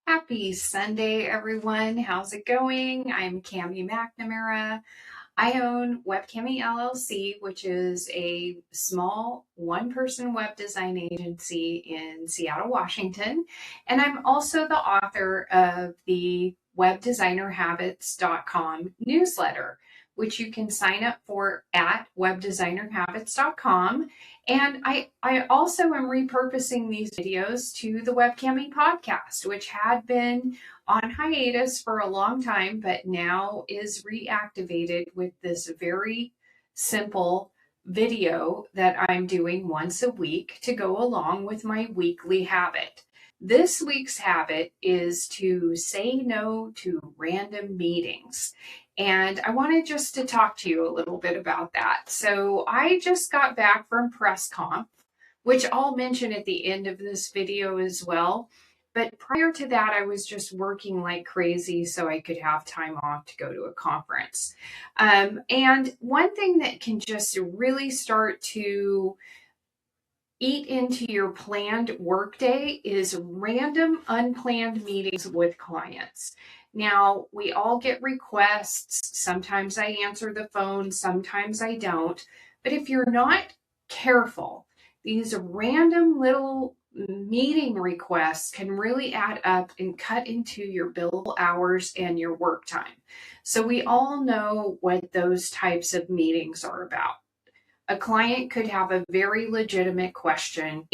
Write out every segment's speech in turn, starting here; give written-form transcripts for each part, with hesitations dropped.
Happy Sunday, everyone. How's it going? I'm Cami McNamara. I own WebCami LLC, which is a small one-person web design agency in Seattle, Washington. And I'm also the author of the webdesignerhabits.com newsletter, which you can sign up for at webdesignerhabits.com. And I also am repurposing these videos to the WebCami Podcast, which had been on hiatus for a long time, but now is reactivated with this very simple video that I'm doing once a week to go along with my weekly habit. This week's habit is to say no to random meetings. And I wanted just to talk to you a little bit about that. So I just got back from press conf, which I'll mention at the end of this video as well. But prior to that, I was just working like crazy so I could have time off to go to a conference. And one thing that can just really start to eat into your planned workday is random unplanned meetings with clients. Now, we all get requests. Sometimes I answer the phone, sometimes I don't. But if you're not careful, these random little meeting requests can really add up and cut into your billable hours and your work time. So we all know what those types of meetings are about. A client could have a very legitimate question,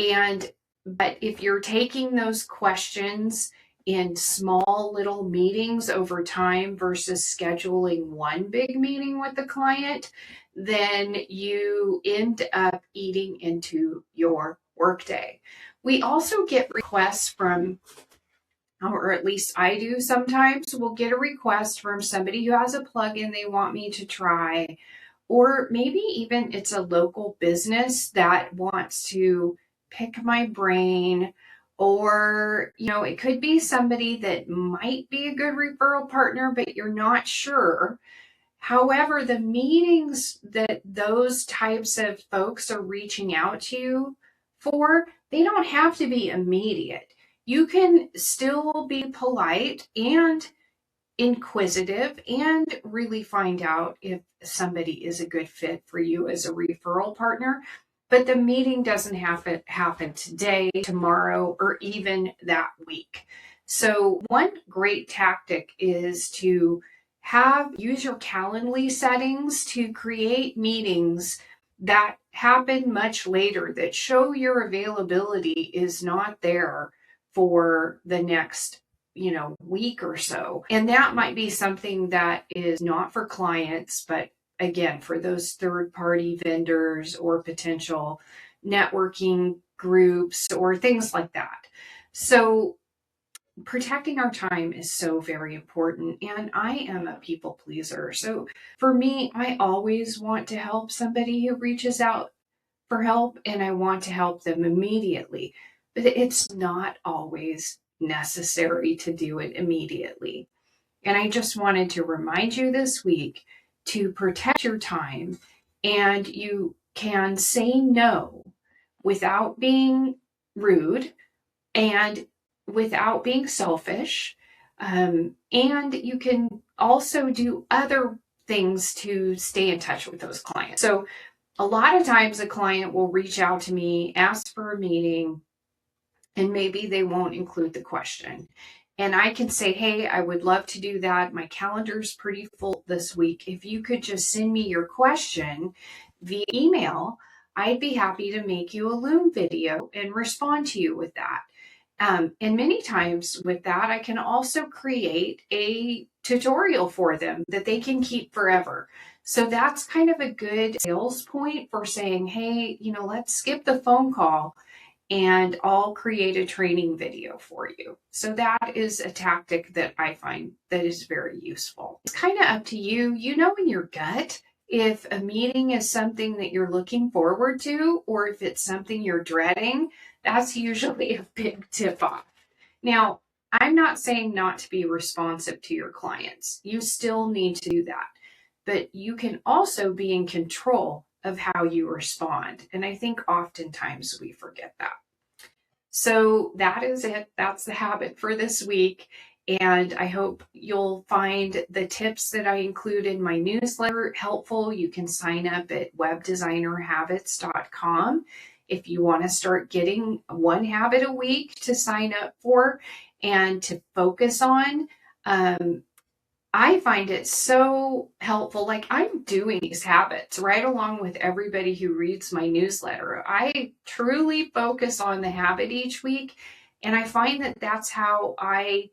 but if you're taking those questions in small little meetings over time versus scheduling one big meeting with the client, then you end up eating into your workday. We also get requests from, or at least I do sometimes, we'll get a request from somebody who has a plugin they want me to try. Or maybe even it's a local business that wants to pick my brain, or, it could be somebody that might be a good referral partner, but you're not sure. However, the meetings that those types of folks are reaching out to you for, they don't have to be immediate. You can still be polite and inquisitive and really find out if somebody is a good fit for you as a referral partner. But the meeting doesn't have to happen today, tomorrow, or even that week. So one great tactic is to use your Calendly settings to create meetings that happen much later, that show your availability is not there for the next week or so. And that might be something that is not for clients, but again, for those third-party vendors or potential networking groups or things like that. So protecting our time is so very important. And I am a people pleaser. So for me, I always want to help somebody who reaches out for help, and I want to help them immediately. But it's not always necessary to do it immediately. And I just wanted to remind you this week to protect your time, and you can say no without being rude and without being selfish. And you can also do other things to stay in touch with those clients. So a lot of times a client will reach out to me, ask for a meeting, and maybe they won't include the question. And I can say, hey, I would love to do that. My calendar's pretty full this week. If you could just send me your question via email, I'd be happy to make you a Loom video and respond to you with that. And many times with that, I can also create a tutorial for them that they can keep forever. So that's kind of a good sales point for saying, hey, let's skip the phone call and I'll create a training video for you. So that is a tactic that I find that is very useful. It's kind of up to you. You know in your gut if a meeting is something that you're looking forward to or if it's something you're dreading. That's usually a big tip-off. Now, I'm not saying not to be responsive to your clients. You still need to do that. But you can also be in control of how you respond. And I think oftentimes we forget that. So that is it. That's the habit for this week. And I hope you'll find the tips that I include in my newsletter helpful. You can sign up at webdesignerhabits.com if you want to start getting one habit a week to sign up for and to focus on. I find it so helpful. Like, I'm doing these habits right along with everybody who reads my newsletter. I truly focus on the habit each week. And I find that that's how I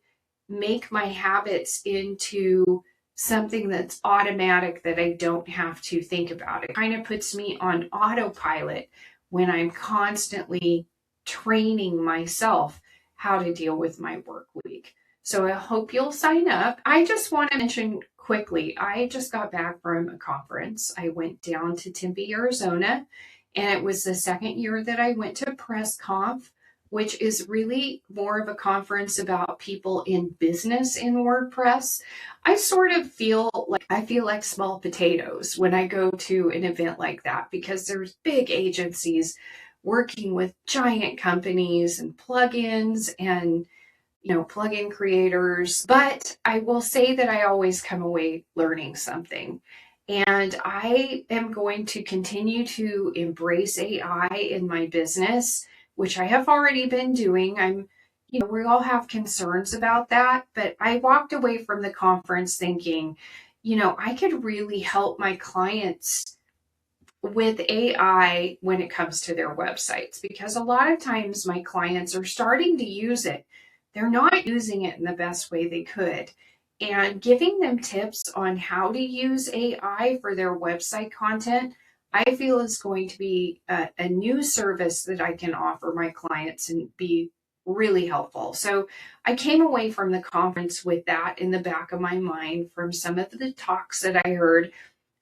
make my habits into something that's automatic, that I don't have to think about. It kind of puts me on autopilot when I'm constantly training myself how to deal with my work week. So I hope you'll sign up. I just want to mention quickly, I just got back from a conference. I went down to Tempe, Arizona, and it was the second year that I went to PressConf, which is really more of a conference about people in business in WordPress. I sort of feel like small potatoes when I go to an event like that, because there's big agencies working with giant companies and plugins and plugin creators. But I will say that I always come away learning something. And I am going to continue to embrace AI in my business, which I have already been doing. We all have concerns about that, but I walked away from the conference thinking, I could really help my clients with AI when it comes to their websites, because a lot of times my clients are starting to use it. They're not using it in the best way they could. And giving them tips on how to use AI for their website content, I feel is going to be a new service that I can offer my clients and be really helpful. So I came away from the conference with that in the back of my mind from some of the talks that I heard.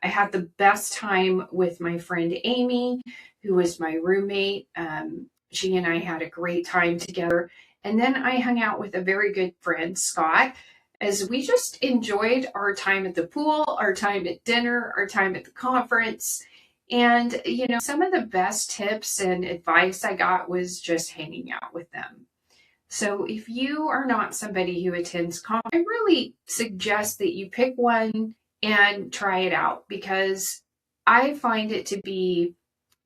I had the best time with my friend Amy, who was my roommate. She and I had a great time together. And then I hung out with a very good friend, Scott, as we just enjoyed our time at the pool, our time at dinner, our time at the conference. And, some of the best tips and advice I got was just hanging out with them. So if you are not somebody who attends conference, I really suggest that you pick one and try it out, because I find it to be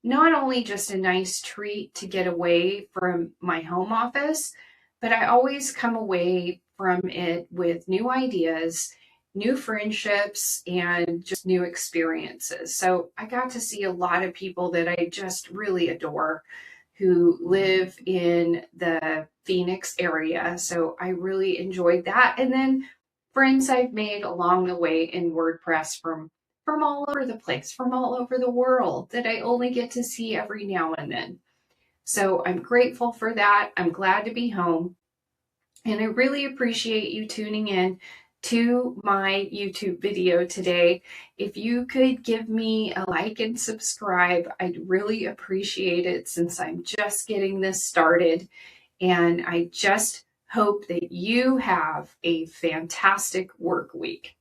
not only just a nice treat to get away from my home office, but I always come away from it with new ideas, new friendships, and just new experiences. So I got to see a lot of people that I just really adore who live in the Phoenix area. So I really enjoyed that. And then friends I've made along the way in WordPress from all over the place, from all over the world, that I only get to see every now and then. So I'm grateful for that. I'm glad to be home. And I really appreciate you tuning in to my YouTube video today. If you could give me a like and subscribe, I'd really appreciate it, since I'm just getting this started. And I just hope that you have a fantastic work week.